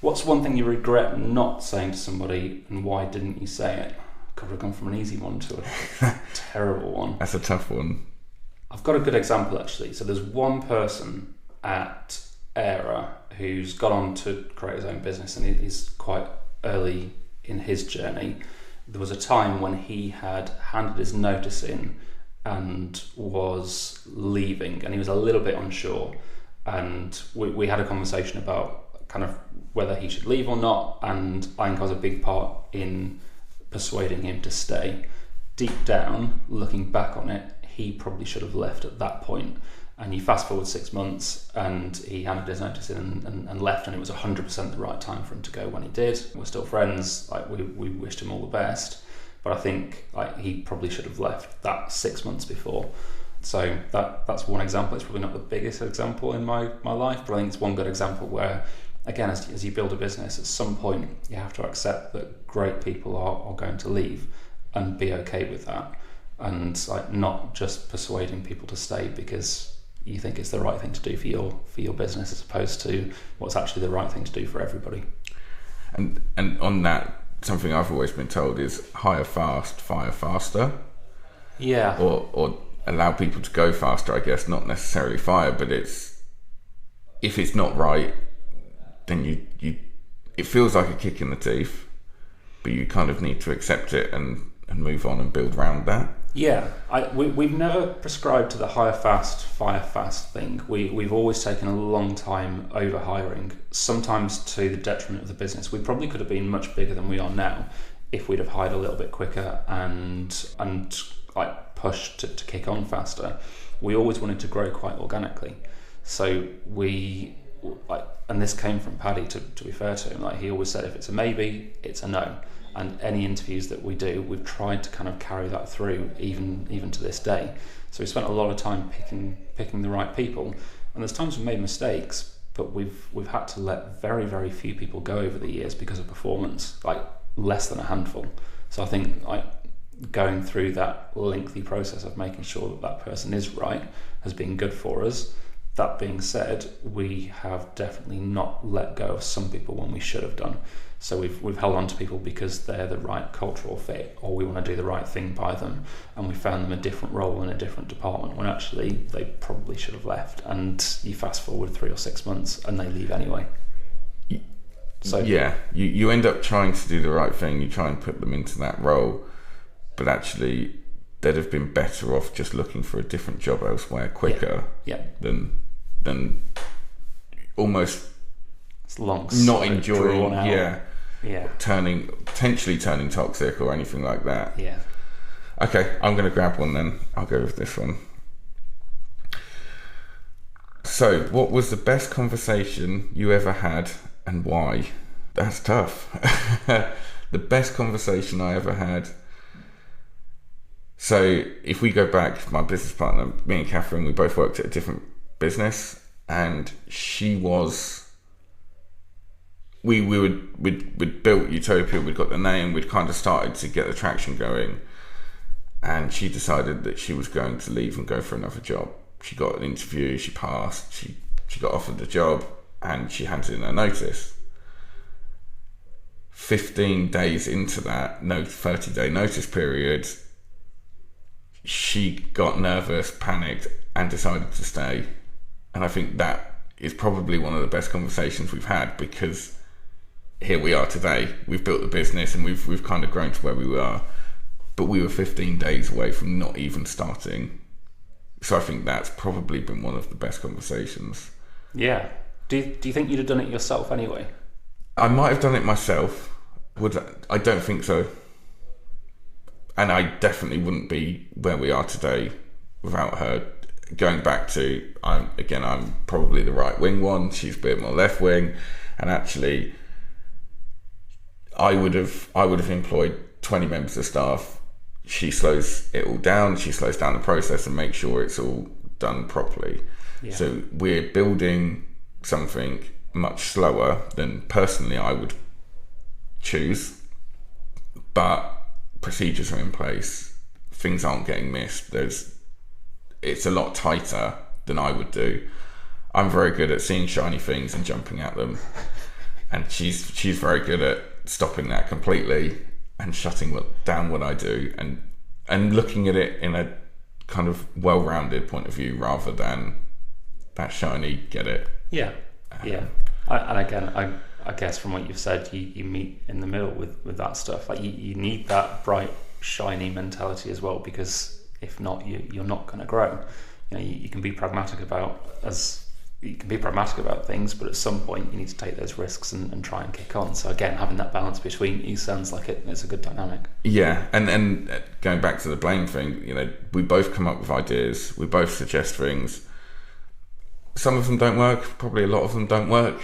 What's one thing you regret not saying to somebody, and why didn't you say it? Could have gone from an easy one to a terrible one. That's a tough one. I've got a good example actually. So there's one person at AIRA who's gone on to create his own business, and he's quite early in his journey. There was a time when he had handed his notice in and was leaving, and he was a little bit unsure, and we had a conversation about kind of whether he should leave or not, and I think I was a big part in persuading him to stay. Deep down, looking back on it, he probably should have left at that point. And you fast forward 6 months and he handed his notice in and left, and it was 100% the right time for him to go when he did. We're still friends, like we wished him all the best, but I think like he probably should have left that 6 months before. So that's one example. It's probably not the biggest example in my life, but I think it's one good example where, again, as you build a business, at some point you have to accept that great people are going to leave and be okay with that, and like not just persuading people to stay because you think it's the right thing to do for your business, as opposed to what's actually the right thing to do for everybody. And on that, something I've always been told is hire fast, fire faster. Yeah. Or allow people to go faster, I guess, not necessarily fire, but if it's not right, then you it feels like a kick in the teeth, but you kind of need to accept it and move on and build around that. Yeah, we've never prescribed to the hire fast, fire fast thing. We've always taken a long time over hiring, sometimes to the detriment of the business. We probably could have been much bigger than we are now if we'd have hired a little bit quicker and like pushed to kick on faster. We always wanted to grow quite organically, so and this came from Paddy, to be fair to him. Like, he always said, if it's a maybe, it's a no. And any interviews that we do, we've tried to kind of carry that through, even to this day. So we spent a lot of time picking the right people. And there's times we've made mistakes, but we've had to let very, very few people go over the years because of performance, like less than a handful. So I think like going through that lengthy process of making sure that person is right has been good for us. That being said, we have definitely not let go of some people when we should have done. So we've held on to people because they're the right cultural fit, or we want to do the right thing by them, and we found them a different role in a different department when actually they probably should have left. And you fast forward 3 or 6 months and they leave anyway. So yeah, you end up trying to do the right thing. You try and put them into that role, but actually they'd have been better off just looking for a different job elsewhere quicker. Yeah. than almost it's long, not enjoying. Yeah. Potentially turning toxic or anything like that. Yeah. Okay, I'm going to grab one then. I'll go with this one. So, what was the best conversation you ever had and why? That's tough. The best conversation I ever had. So, if we go back, my business partner, me and Catherine, we both worked at a different business, and she was... We'd built Utopia, we'd got the name, we'd kind of started to get the traction going, and she decided that she was going to leave and go for another job. She got an interview, she passed, she got offered the job, and she handed in her notice. 15 days into that 30-day notice period, she got nervous, panicked, and decided to stay. And I think that is probably one of the best conversations we've had, because here we are today. We've built the business and we've kind of grown to where we are, but we were 15 days away from not even starting. So I think that's probably been one of the best conversations. Yeah. Do you think you'd have done it yourself anyway? I might have done it myself. I don't think so. And I definitely wouldn't be where we are today without her. Going back to, I'm probably the right wing one, she's a bit more left wing, and actually I would have employed 20 members of staff. She slows it all down, she slows down the process and makes sure it's all done properly. Yeah. So we're building something much slower than personally I would choose, but procedures are in place, things aren't getting missed, it's a lot tighter than I would do. I'm very good at seeing shiny things and jumping at them, and she's very good at stopping that completely and shutting down what I do and looking at it in a kind of well-rounded point of view rather than that shiny get it. Yeah. I guess from what you've said, you meet in the middle with that stuff. Like you need that bright, shiny mentality as well, because If not, you're not going to grow. You can be pragmatic about things, but at some point you need to take those risks and try and kick on. So again, having that balance between you sounds like it's a good dynamic. Yeah, and going back to the blame thing, we both come up with ideas, we both suggest things. Some of them don't work, probably a lot of them don't work.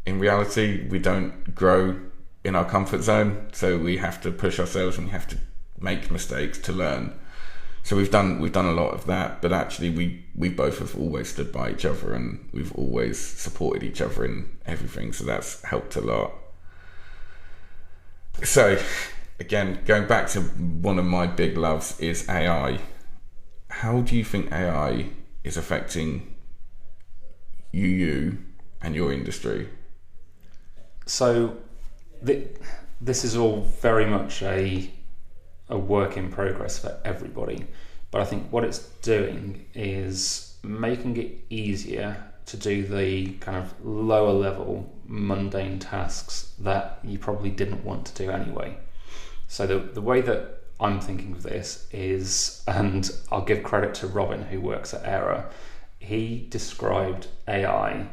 In reality, we don't grow in our comfort zone, so we have to push ourselves and we have to make mistakes to learn. So we've done a lot of that, but actually we both have always stood by each other and we've always supported each other in everything, so that's helped a lot. So again, going back to one of my big loves is AI. How do you think AI is affecting you and your industry? So this is all very much a work in progress for everybody, but I think what it's doing is making it easier to do the kind of lower level mundane tasks that you probably didn't want to do anyway. So the way that I'm thinking of this is, and I'll give credit to Robin who works at AIRA, he described AI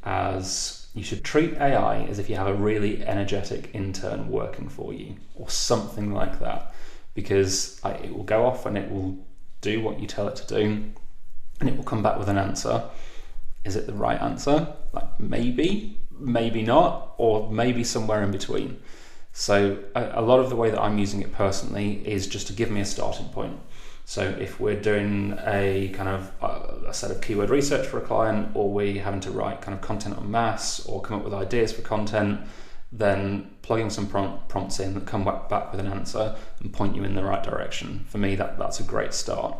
as, you should treat AI as if you have a really energetic intern working for you, or something like that, because it will go off and it will do what you tell it to do, and it will come back with an answer. Is it the right answer? Like maybe not, or maybe somewhere in between. So a lot of the way that I'm using it personally is just to give me a starting point. So if we're doing a kind of a set of keyword research for a client, or we're having to write kind of content en masse or come up with ideas for content, then plugging some prompts in that come back with an answer and point you in the right direction. For me, that's a great start.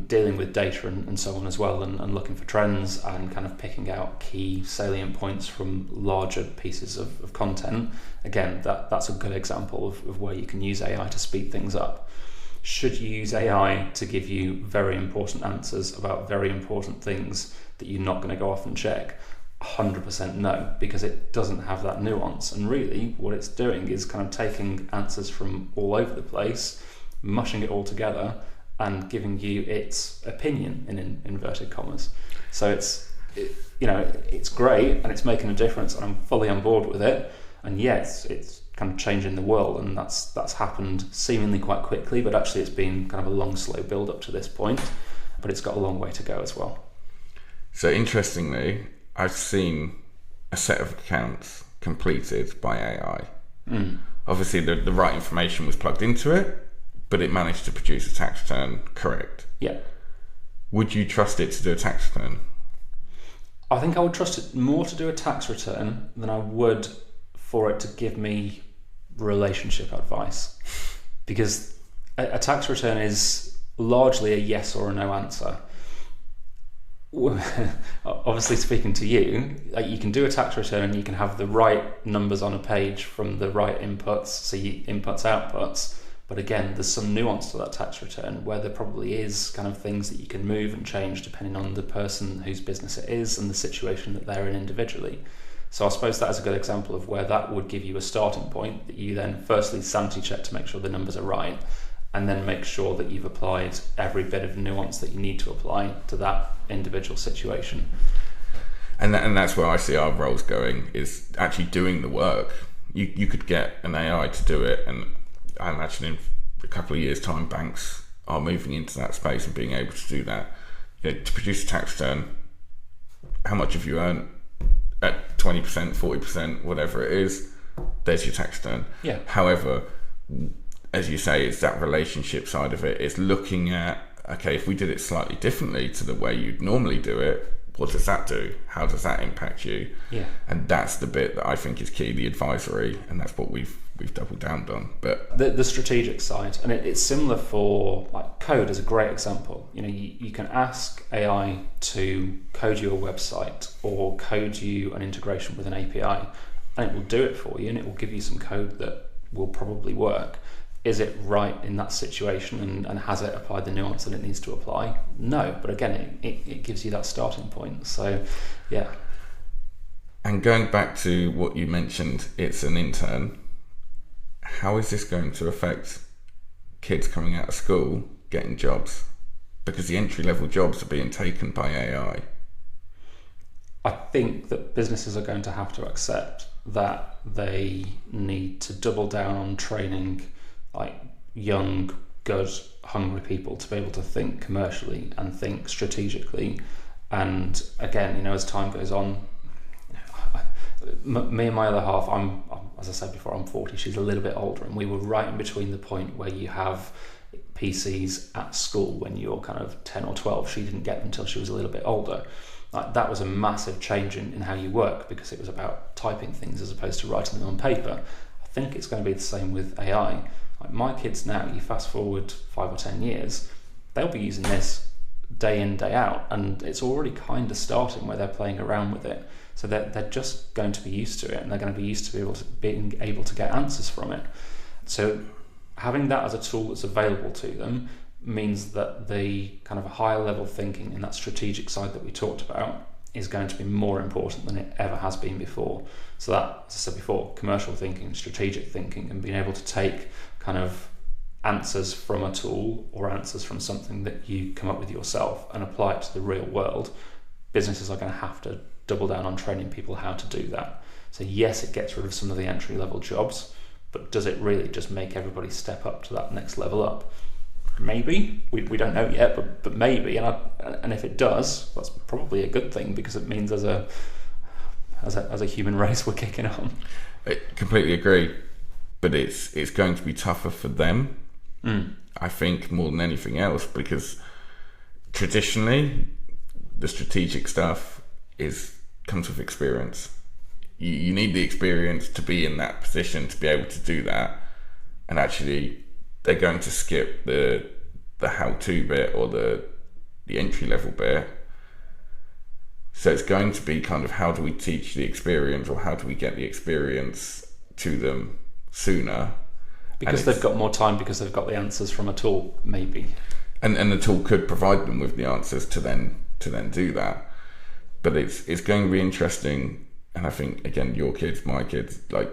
Dealing with data and so on as well, and looking for trends and kind of picking out key salient points from larger pieces of content. Again, that's a good example of where you can use AI to speed things up. Should you use AI to give you very important answers about very important things that you're not going to go off and check? 100% no, because it doesn't have that nuance. And really what it's doing is kind of taking answers from all over the place, mushing it all together and giving you its opinion in inverted commas. So it's great and it's making a difference and I'm fully on board with it. And yes, it's kind of changing the world, and that's happened seemingly quite quickly, but actually it's been kind of a long, slow build up to this point, but it's got a long way to go as well. So interestingly, I've seen a set of accounts completed by AI. Obviously the right information was plugged into it, but it managed to produce a tax return correct. Yeah. Would you trust it to do a tax return? I think I would trust it more to do a tax return than I would for it to give me relationship advice, because a tax return is largely a yes or a no answer. Obviously, speaking to you, you can do a tax return and you can have the right numbers on a page from the right inputs, so inputs, outputs, but again, there's some nuance to that tax return where there probably is kind of things that you can move and change depending on the person whose business it is and the situation that they're in individually. So I suppose that is a good example of where that would give you a starting point that you then firstly sanity check to make sure the numbers are right, and then make sure that you've applied every bit of nuance that you need to apply to that individual situation. And that's where I see our roles going, is actually doing the work. You could get an AI to do it, and I imagine in a couple of years' time banks are moving into that space and being able to do that. To produce a tax return, how much have you earned? At 20%, 40%, whatever it is, there's your tax return. Yeah. However, as you say, it's that relationship side of it. It's looking at, okay, if we did it slightly differently to the way you'd normally do it, what does that do? How does that impact you? Yeah. And that's the bit that I think is key, the advisory, and that's what we've doubled down on. But the strategic side, and it's similar for like code is a great example. You can ask AI to code you a website or code you an integration with an API, and it will do it for you, and it will give you some code that will probably work. Is it right in that situation, and has it applied the nuance that it needs to apply? No, but again, it gives you that starting point. So, yeah. And going back to what you mentioned, it's an intern. How is this going to affect kids coming out of school getting jobs because the entry-level jobs are being taken by AI. I think that businesses are going to have to accept that they need to double down on training like young, good, hungry people to be able to think commercially and think strategically. And again, as time goes on, me and my other half, I'm as I said before, I'm 40, she's a little bit older, and we were right in between the point where you have PCs at school when you're kind of 10 or 12. She didn't get them until she was a little bit older. Like, that was a massive change in how you work, because it was about typing things as opposed to writing them on paper. I think it's going to be the same with AI. Like, my kids now, you fast forward 5 or 10 years, they'll be using this day in, day out, and it's already kind of starting where they're playing around with it. So they're just going to be used to it, and they're going to be used to being able to get answers from it. So having that as a tool that's available to them means that the kind of higher level thinking and that strategic side that we talked about is going to be more important than it ever has been before. So that, as I said before, commercial thinking, strategic thinking, and being able to take kind of answers from a tool or answers from something that you come up with yourself and apply it to the real world. Businesses are going to have to double down on training people how to do that. So yes, it gets rid of some of the entry level jobs, but does it really just make everybody step up to that next level up? Maybe. We don't know yet, but maybe. And if it does, that's probably a good thing, because it means as a human race we're kicking on. I completely agree, but it's going to be tougher for them. I think, more than anything else, because traditionally the strategic stuff comes with experience. You need the experience to be in that position to be able to do that, and actually they're going to skip the how-to bit or the entry level bit. So it's going to be kind of, how do we teach the experience, or how do we get the experience to them sooner? Because they've got more time, because they've got the answers from a tool, maybe. And the tool could provide them with the answers to then do that. But it's going to be interesting, and I think, again, your kids, my kids, like,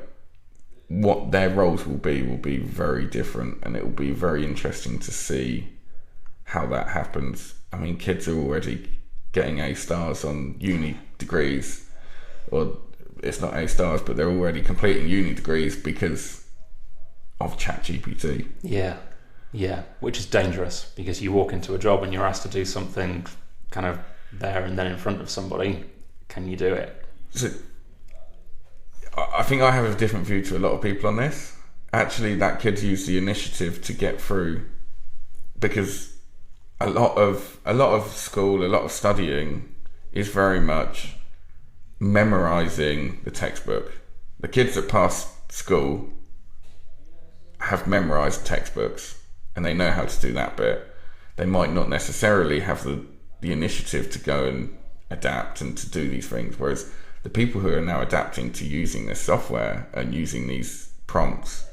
what their roles will be very different, and it will be very interesting to see how that happens. I mean, kids are already getting A stars on uni degrees, or it's not A stars, but they're already completing uni degrees because of ChatGPT. Yeah, which is dangerous, because you walk into a job and you're asked to do something kind of there and then in front of somebody. Can you do it? So, I think I have a different view to a lot of people on this. Actually, that kids use the initiative to get through, because a lot of school, a lot of studying is very much memorizing the textbook. The kids that pass school have memorized textbooks, and they know how to do that bit. They might not necessarily have the initiative to go and adapt and to do these things, whereas the people who are now adapting to using this software and using these prompts,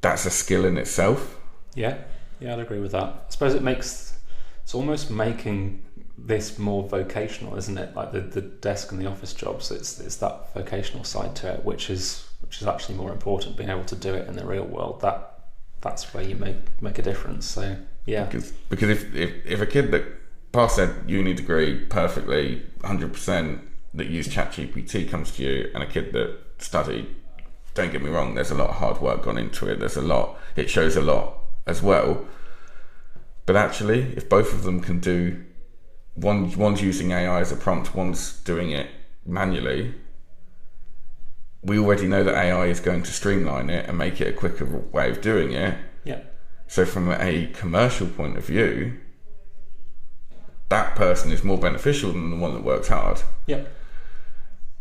that's a skill in itself. Yeah, I'd agree with that. I suppose it's almost making this more vocational, isn't it? Like the desk and the office jobs, it's that vocational side to it, which is actually more important, being able to do it in the real world. That's where you make a difference. So yeah. Because if a kid that passed their uni degree perfectly, 100%, that used ChatGPT comes to you, and a kid that studied, don't get me wrong, there's a lot of hard work gone into it. It shows a lot as well. But actually, if both of them can do, one's using AI as a prompt, one's doing it manually, we already know that AI is going to streamline it and make it a quicker way of doing it. Yeah. So from a commercial point of view, that person is more beneficial than the one that works hard. Yep.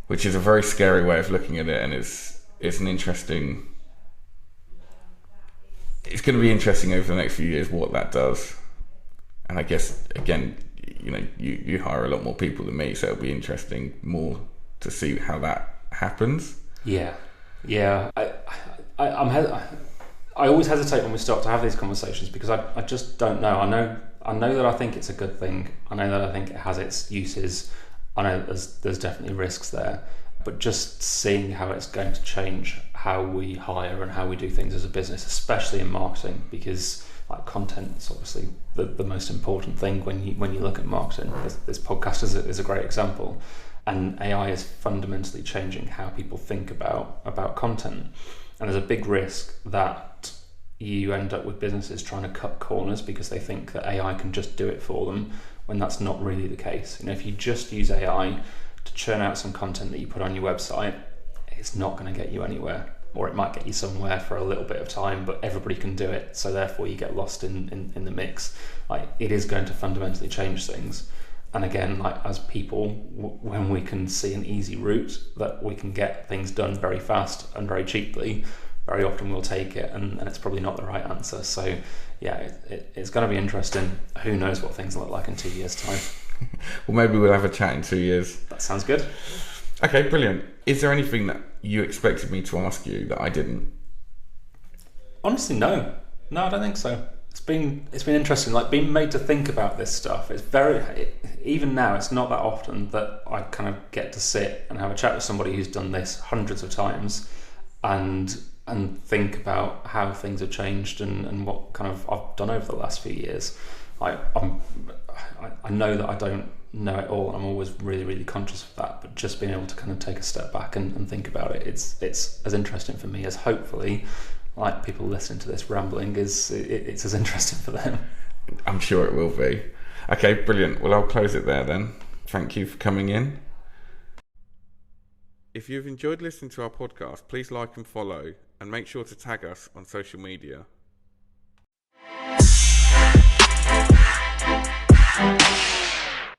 Which is a very scary way of looking at it, and it's an interesting. It's going to be interesting over the next few years what that does, and I guess, again, you hire a lot more people than me, so it'll be interesting more to see how that happens. Yeah. I always hesitate when we start to have these conversations, because I just don't know. I know that I think it's a good thing. I know that I think it has its uses. I know there's definitely risks there, but just seeing how it's going to change how we hire and how we do things as a business, especially in marketing, because like content is obviously the most important thing when you look at marketing. This podcast is a great example, and AI is fundamentally changing how people think about content, and there's a big risk that you end up with businesses trying to cut corners because they think that AI can just do it for them, when that's not really the case. If you just use AI to churn out some content that you put on your website, it's not going to get you anywhere, or it might get you somewhere for a little bit of time, but everybody can do it, so therefore you get lost in the mix. Like, it is going to fundamentally change things. And again, like as people, when we can see an easy route that we can get things done very fast and very cheaply, very often we'll take it, and it's probably not the right answer. So yeah, it's going to be interesting. Who knows what things look like in 2 years' time. Well, maybe we'll have a chat in 2 years. That sounds good. Okay, brilliant. Is there anything that you expected me to ask you that I didn't? Honestly, no, I don't think so. It's been interesting, like being made to think about this stuff. It's even now, it's not that often that I kind of get to sit and have a chat with somebody who's done this hundreds of times and think about how things have changed and what kind of I've done over the last few years. I know that I don't know it all, and I'm always really, really conscious of that, but just being able to kind of take a step back and think about it, it's as interesting for me as hopefully like people listening to this rambling it's as interesting for them. I'm sure it will be. Okay, brilliant. Well, I'll close it there then. Thank you for coming in. If you've enjoyed listening to our podcast, please like and follow, and make sure to tag us on social media.